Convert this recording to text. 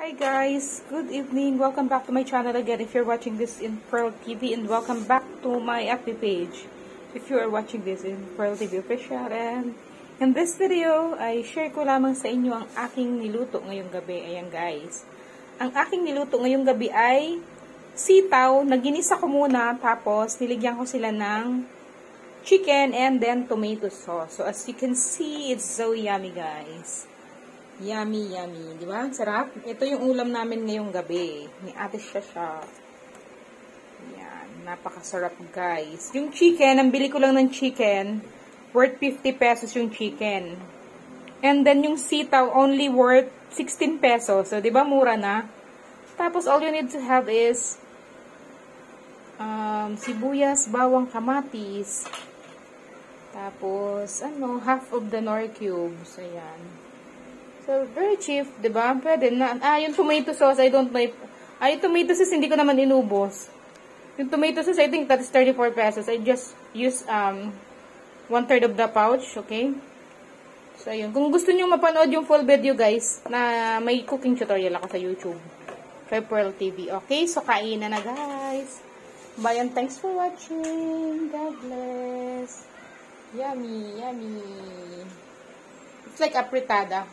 Hi guys, good evening. Welcome back to my channel again if you're watching this in Pearl TV, and welcome back to my FB page if you are watching this in Pearl TV Official. And in this video, ay share ko lamang sa inyo ang aking niluto ngayong gabi. Ayan guys. Ang aking niluto ngayong gabi ay sitaw na ginisa ko muna, tapos niligyan ko sila ng chicken and then tomato sauce. So as you can see, it's so yummy guys. Yummy, yummy. Di ba? Sarap. Ito yung ulam namin ngayong gabi. Ni Ate Shasha. Yan. Napakasarap, guys. Yung chicken, ang bili ko lang ng chicken, worth 50 pesos yung chicken. And then yung sitaw, only worth 16 pesos. So, di ba? Mura na. Tapos, all you need to have is sibuyas, bawang, kamatis. Tapos, half of the Knorr cubes. Ayan. So, very cheap, diba? Pwede na. Yung tomato sauce, I don't like. Yung tomato sauce, hindi ko naman inubos. Yung tomato sauce, I think that's 34 pesos. I just use 1/3 of the pouch, okay? So, ayun. Kung gusto nyo mapanood yung full video, guys, na may cooking tutorial ako sa YouTube. Kay Pearl TV. Okay? So, kainan na, guys. Bye and thanks for watching. God bless. Yummy, yummy. It's like apritada.